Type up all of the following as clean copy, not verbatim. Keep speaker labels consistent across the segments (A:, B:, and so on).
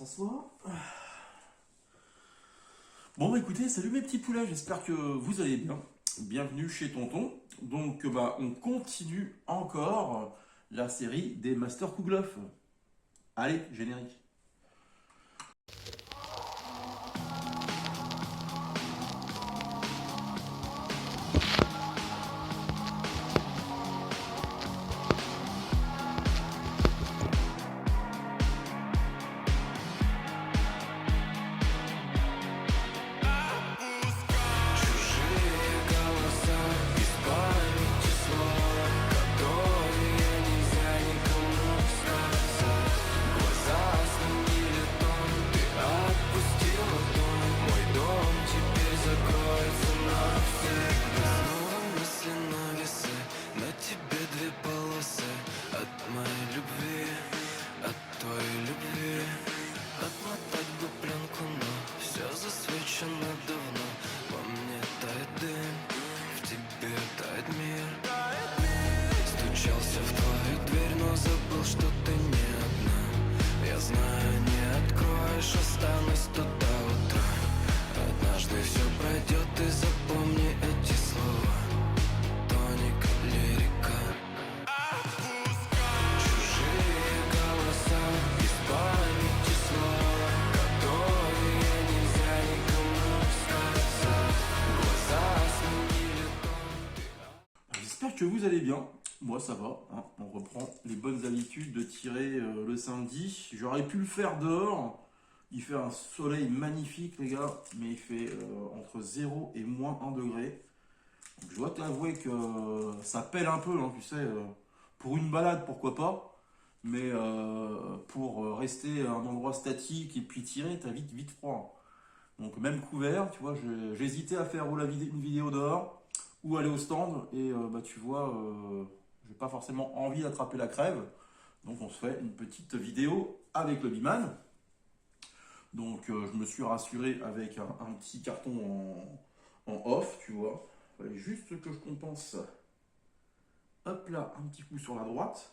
A: s'asseoir. Bon bah écoutez, salut mes petits poulets, j'espère que vous allez bien. Bienvenue chez Tonton. Donc on continue encore la série des Master Kouglof. Allez, générique.
B: Стучался в твою дверь, но забыл, что ты не одна. Я знаю, не откроешь, останусь тут до утра. Однажды все пройдет, и запомни эти слова. Тоник, лирика. Чужие голоса, из памяти слова, которые нельзя никому сказать. Глаза сменили тон.
A: J'espère que vous allez bien. Moi ça va, hein. On reprend les bonnes habitudes de tirer le samedi. J'aurais pu le faire dehors. Il fait un soleil magnifique les gars, mais il fait entre 0 et moins 1 degré. Donc, je dois t'avouer que ça pèle un peu, hein, tu sais, pour une balade pourquoi pas, mais pour rester à un endroit statique et puis tirer, t'as vite froid. Donc même couvert, tu vois, j'hésitais à faire une vidéo dehors ou aller au stand et tu vois, j'ai pas forcément envie d'attraper la crève. Donc on se fait une petite vidéo avec le Biman. Donc je me suis rassuré avec un petit carton en off, tu vois. Il fallait juste que je compense. Hop là, un petit coup sur la droite.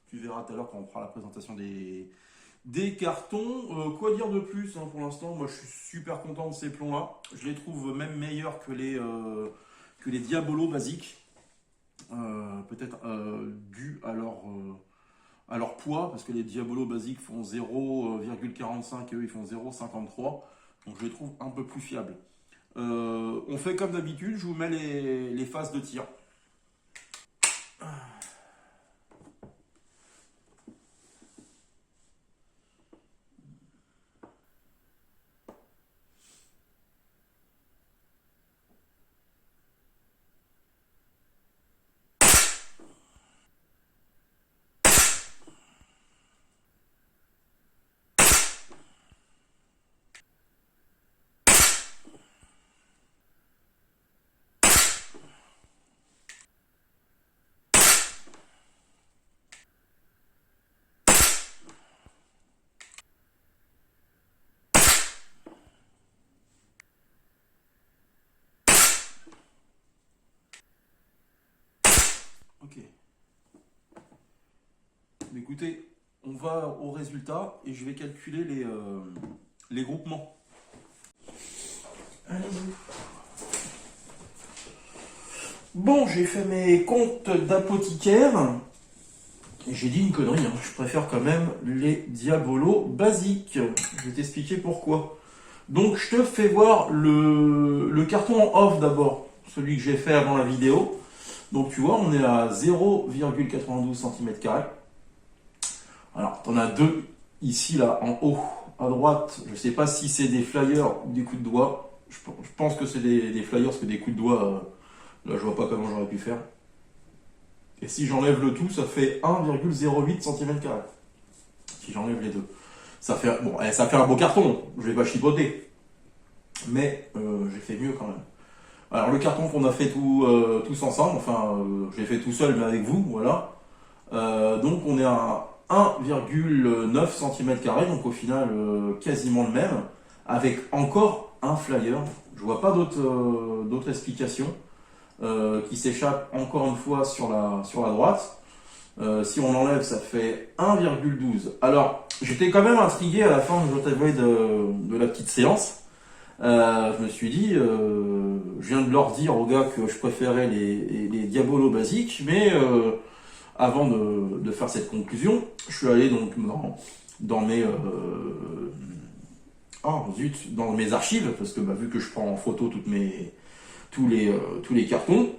A: Tu verras tout à l'heure quand on fera la présentation des cartons. Quoi dire de plus hein, pour l'instant, moi je suis super content de ces plombs-là. Je les trouve même meilleurs que les Diabolo basiques. Peut-être dû à leur poids, parce que les Diabolo basiques font 0,45 et eux ils font 0,53. Donc je les trouve un peu plus fiables. On fait comme d'habitude, je vous mets les phases de tir. Ok. Mais écoutez, on va au résultat et je vais calculer les groupements. Allez-y. Bon, j'ai fait mes comptes d'apothicaire. Et j'ai dit une connerie, hein. Je préfère quand même les Diabolo basiques. Je vais t'expliquer pourquoi. Donc je te fais voir le carton en off d'abord, celui que j'ai fait avant la vidéo. Donc tu vois, on est à 0,92 cm². Alors, tu en as deux ici, là, en haut, à droite. Je ne sais pas si c'est des flyers ou des coups de doigt. Je pense que c'est des flyers, parce que des coups de doigt, là, je vois pas comment j'aurais pu faire. Et si j'enlève le tout, ça fait 1,08 cm². Si j'enlève les deux. Ça fait un beau carton, je vais pas chipoter. Mais j'ai fait mieux quand même. Alors le carton qu'on a fait tous ensemble, enfin je l'ai fait tout seul mais avec vous, voilà. Donc on est à 1,9 cm², donc au final quasiment le même, avec encore un flyer. Je vois pas d'autres explications qui s'échappent encore une fois sur la droite. Si on enlève, ça fait 1,12. Alors, j'étais quand même intrigué à la fin, je dois t'avouer, de la petite séance. Je me suis dit, je viens de leur dire aux gars que je préférais les Diabolo basiques, mais avant de faire cette conclusion, je suis allé donc dans mes dans mes archives, parce que vu que je prends en photo tous les cartons,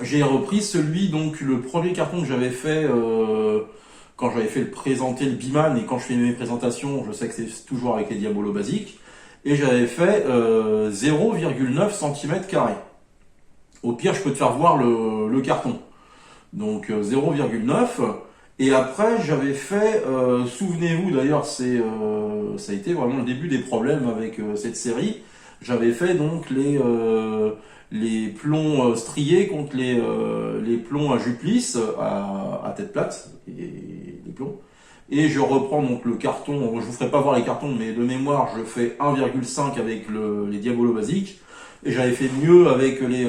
A: j'ai repris celui, donc le premier carton que j'avais fait quand j'avais fait présenter le Biman, et quand je fais mes présentations, je sais que c'est toujours avec les Diabolo basiques, et j'avais fait 0,9 cm². Au pire, je peux te faire voir le carton. Donc 0,9. Et après, j'avais fait, souvenez-vous d'ailleurs, ça a été vraiment le début des problèmes avec cette série. J'avais fait donc les plombs striés contre les plombs à jupes lisses à tête plate, et les plombs. Et je reprends donc le carton, je vous ferai pas voir les cartons, mais de mémoire, je fais 1,5 avec les Diabolo basiques. Et j'avais fait mieux avec les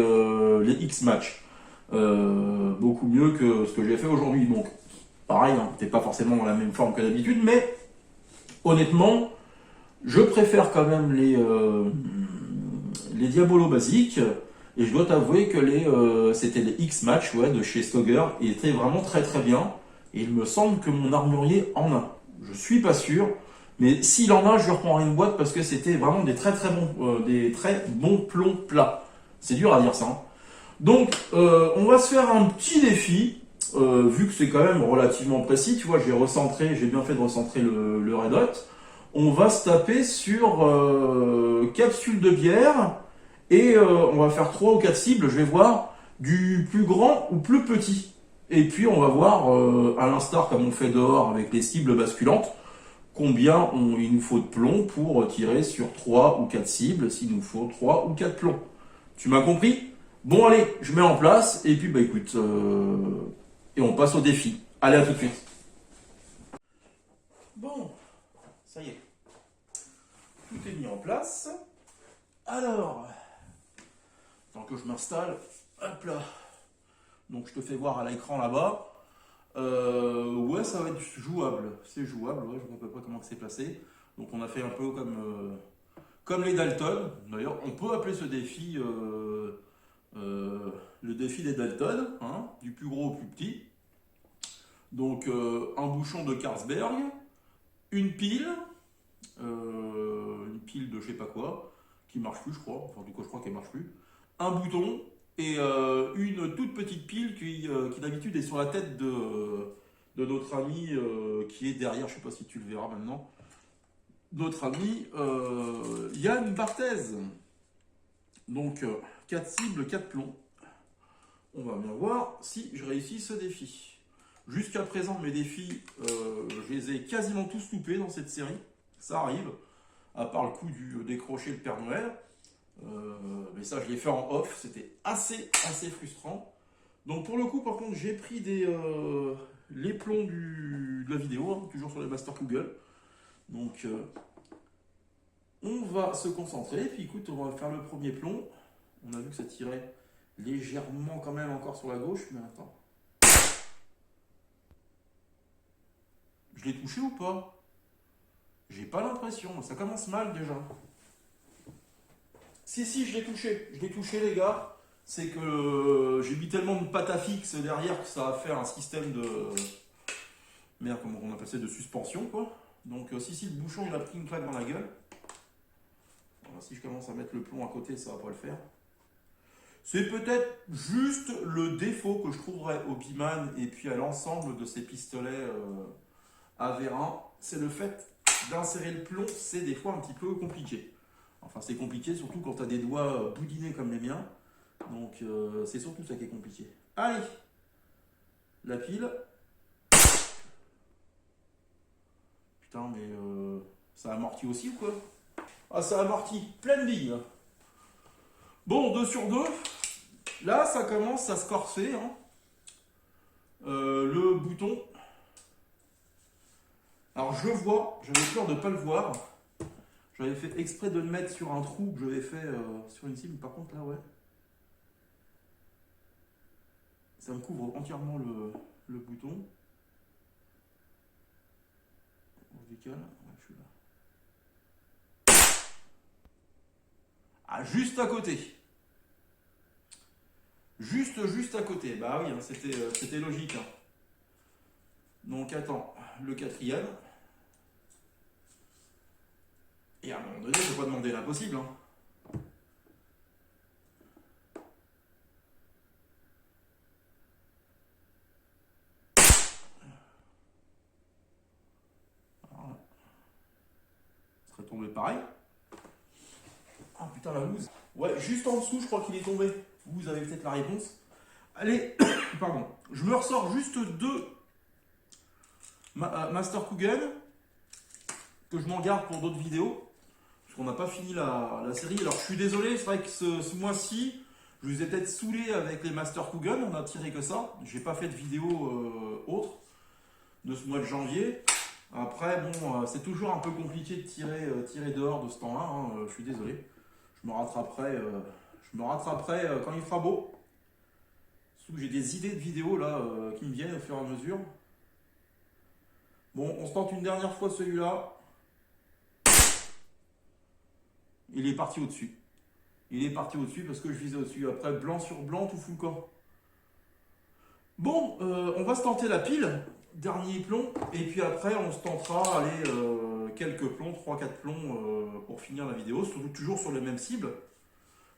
A: X-Match. Beaucoup mieux que ce que j'ai fait aujourd'hui. Donc, pareil, hein, t'es pas forcément dans la même forme que d'habitude, mais honnêtement, je préfère quand même les Diabolo basiques. Et je dois t'avouer que c'était les X-Match de chez Stoger. Ils étaient vraiment très très bien. Et il me semble que mon armurier en a. Je suis pas sûr. Mais s'il en a, je lui reprendrai une boîte parce que c'était vraiment des très bons plombs plats. C'est dur à dire ça. Hein. Donc, on va se faire un petit défi. Vu que c'est quand même relativement précis, tu vois, j'ai bien fait de recentrer le Red Hot. On va se taper sur capsule de bière. Et on va faire 3 ou 4 cibles, je vais voir, du plus grand ou plus petit. Et puis on va voir, à l'instar comme on fait dehors avec les cibles basculantes, combien il nous faut de plomb pour tirer sur 3 ou 4 cibles, s'il nous faut 3 ou 4 plombs. Tu m'as compris? Bon allez, je mets en place, et puis écoute, et on passe au défi. Allez, à tout de suite. Bon, ça y est. Tout est mis en place. Alors... tant que je m'installe, hop là. Donc je te fais voir à l'écran là-bas. Ouais, ça va être jouable. C'est jouable, ouais, je vois à peu près comment c'est placé. Donc on a fait un peu comme les Dalton. D'ailleurs, on peut appeler ce défi le défi des Dalton, hein, du plus gros au plus petit. Donc un bouchon de Carlsberg, une pile de je sais pas quoi, qui marche plus je crois, enfin du coup je crois qu'elle marche plus. Un bouton et une toute petite pile qui d'habitude est sur la tête de notre ami qui est derrière, je sais pas si tu le verras maintenant, notre ami Yann Barthez. Donc 4 cibles, 4 plombs. On va bien voir si je réussis ce défi. Jusqu'à présent, mes défis, je les ai quasiment tous loupés dans cette série. Ça arrive, à part le coup du décrocher le Père Noël. Mais ça, je l'ai fait en off. C'était assez frustrant. Donc pour le coup, par contre, j'ai pris les plombs de la vidéo, hein, toujours sur les Master Google. Donc on va se concentrer. Puis écoute, on va faire le premier plomb. On a vu que ça tirait légèrement quand même encore sur la gauche, mais attends. Je l'ai touché ou pas? J'ai pas l'impression, ça commence mal déjà. Si, je l'ai touché. Je l'ai touché, les gars. C'est que j'ai mis tellement de pâte à fixe derrière que ça va faire un système de... merde, comment on appelle ça, de suspension, quoi. Donc si le bouchon il a pris une claque dans la gueule. Voilà, si je commence à mettre le plomb à côté, ça va pas le faire. C'est peut-être juste le défaut que je trouverais au Biman et puis à l'ensemble de ces pistolets à vérin. C'est le fait d'insérer le plomb, c'est des fois un petit peu compliqué. Enfin, c'est compliqué surtout quand tu as des doigts boudinés comme les miens. Donc, c'est surtout ça qui est compliqué. Allez, la pile. Putain, mais ça amortit aussi ou quoi? Ah, ça amortit, pleine ligne. Bon, 2 sur 2. Là, ça commence à se corser. Hein. Le bouton. Alors, je vois, j'avais peur de ne pas le voir. J'avais fait exprès de le mettre sur un trou que j'avais fait sur une cible. Par contre, là, ouais. Ça me couvre entièrement le bouton. On se décale. Ouais, je suis là. Ah, juste à côté. Juste à côté. Bah oui, hein, c'était logique. Hein. Donc attends, le quatrième. Et à un moment donné, je ne peux pas demander l'impossible. Hein. Voilà. Ça serait tombé pareil. Ah putain, la loose. Ouais, juste en dessous, je crois qu'il est tombé. Vous avez peut-être la réponse. Allez, pardon. Je me ressors juste deux Master Cougan que je m'en garde pour d'autres vidéos. Parce qu'on n'a pas fini la série. Alors je suis désolé, c'est vrai que ce mois-ci, je vous ai peut-être saoulé avec les Master Cougan. On a tiré que ça. J'ai pas fait de vidéo autre de ce mois de janvier. Après, bon, c'est toujours un peu compliqué de tirer dehors de ce temps-là. Hein. Je suis désolé. Je me rattraperai quand il fera beau. Surtout que j'ai des idées de vidéos là qui me viennent au fur et à mesure. Bon, on se tente une dernière fois celui-là. Il est parti au-dessus. Il est parti au-dessus parce que je visais au-dessus. Après, blanc sur blanc, tout fout le camp. Bon, on va se tenter la pile. Dernier plomb. Et puis après, on se tentera quelques plombs, 3-4 plombs pour finir la vidéo. Surtout toujours sur les mêmes cibles.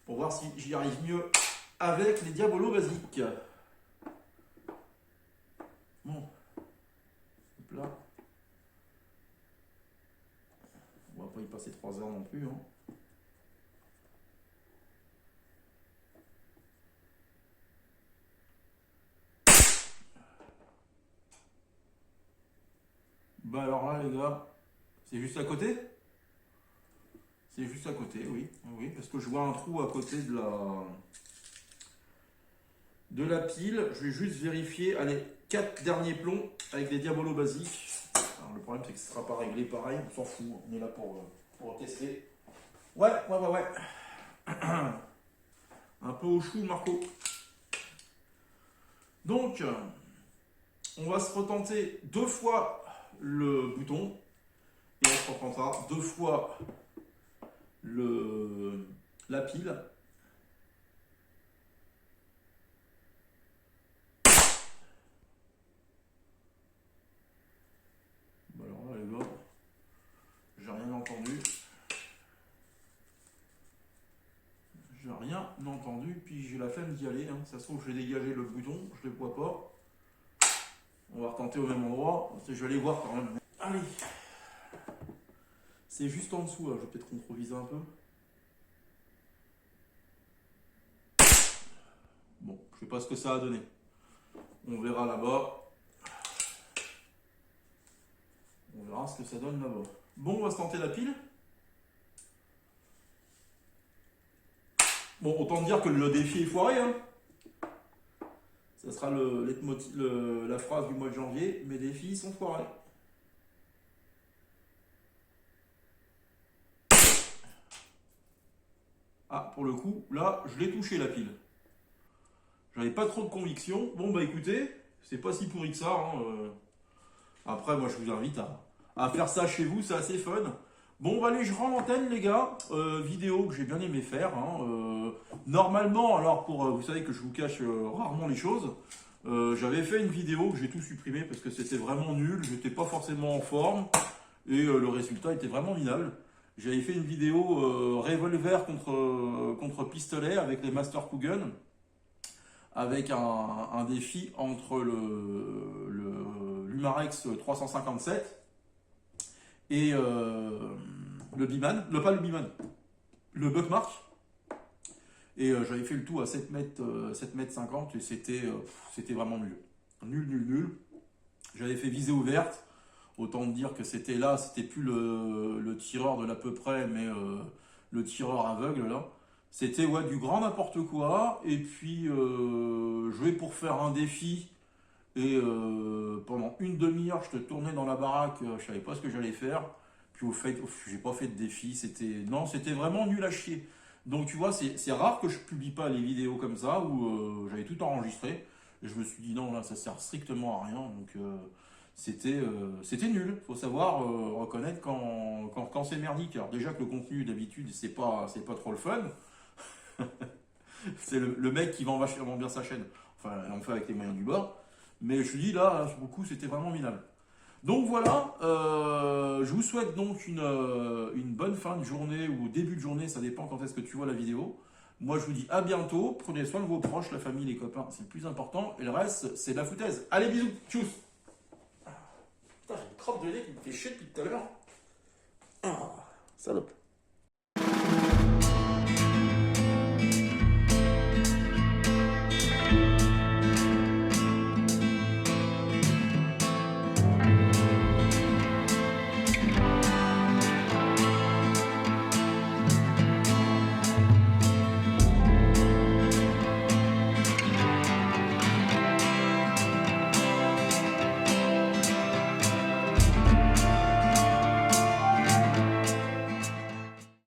A: Pour voir si j'y arrive mieux avec les diabolos basiques. Bon. Hop là. On va pas y passer 3 heures non plus. Hein. Bah alors là les gars, c'est juste à côté. C'est juste à côté, oui. Oui, parce que je vois un trou à côté de la pile. Je vais juste vérifier. Allez, 4 derniers plombs avec des diabolos basiques. Alors, le problème c'est que ce ne sera pas réglé pareil, on s'en fout. On est là pour tester. Ouais. Un peu au chou, Marco. Donc, on va se retenter 2 fois le bouton. Et on se retentera 2 fois la pile. Bah alors là les gars, j'ai rien entendu. J'ai rien entendu, puis j'ai la flemme d'y aller. Hein. Ça se trouve, j'ai dégagé le bouton, je ne le vois pas. On va retenter au même endroit. Je vais aller voir quand même. Allez. C'est juste en dessous, là. Je vais peut-être controviser un peu. Bon, je sais pas ce que ça a donné. On verra là-bas. On verra ce que ça donne là-bas. Bon, on va se tenter la pile. Bon, autant dire que le défi est foiré. Hein. Ça sera la phrase du mois de janvier. Mes défis sont foirés. Ah, pour le coup, là, je l'ai touché la pile. J'avais pas trop de conviction. Bon, bah écoutez, c'est pas si pourri que ça. Hein. Après, moi, je vous invite à faire ça chez vous, c'est assez fun. Bon, bah allez, je rends l'antenne, les gars. Vidéo que j'ai bien aimé faire. Hein. Normalement, alors, vous savez que je vous cache rarement les choses. J'avais fait une vidéo que j'ai tout supprimé parce que c'était vraiment nul. J'étais pas forcément en forme. Et le résultat était vraiment minable. J'avais fait une vidéo revolver contre pistolet avec les Master Cougan, avec un défi entre l'Umarex 357 et le Biman, pas le Biman, le Buckmark. Et j'avais fait le tout à 7 mètres 50 et c'était vraiment nul. Nul. J'avais fait visée ouverte. Autant dire que c'était plus le tireur de l'à peu près, mais le tireur aveugle là. C'était du grand n'importe quoi. Et puis je vais pour faire un défi. Et pendant une demi-heure, je te tournais dans la baraque, je savais pas ce que j'allais faire. Puis au fait, j'ai pas fait de défi. C'était vraiment nul à chier. Donc tu vois, c'est rare que je publie pas les vidéos comme ça où j'avais tout enregistré. Et je me suis dit non, là, ça sert strictement à rien. Donc c'était nul. Faut savoir reconnaître quand c'est merdique. Alors déjà que le contenu d'habitude, c'est pas trop le fun. C'est le mec qui vend vachement bien sa chaîne. Enfin, on fait avec les moyens du bord. Mais je me suis dit là, sur le coup, c'était vraiment minable. Donc voilà, je vous souhaite donc une bonne fin de journée ou début de journée, ça dépend quand est-ce que tu vois la vidéo. Moi je vous dis à bientôt, prenez soin de vos proches, la famille, les copains, c'est le plus important, et le reste c'est de la foutaise. Allez bisous, tchuss. Putain, j'ai une crotte de nez qui me fait chier depuis tout à l'heure. Ah, salope.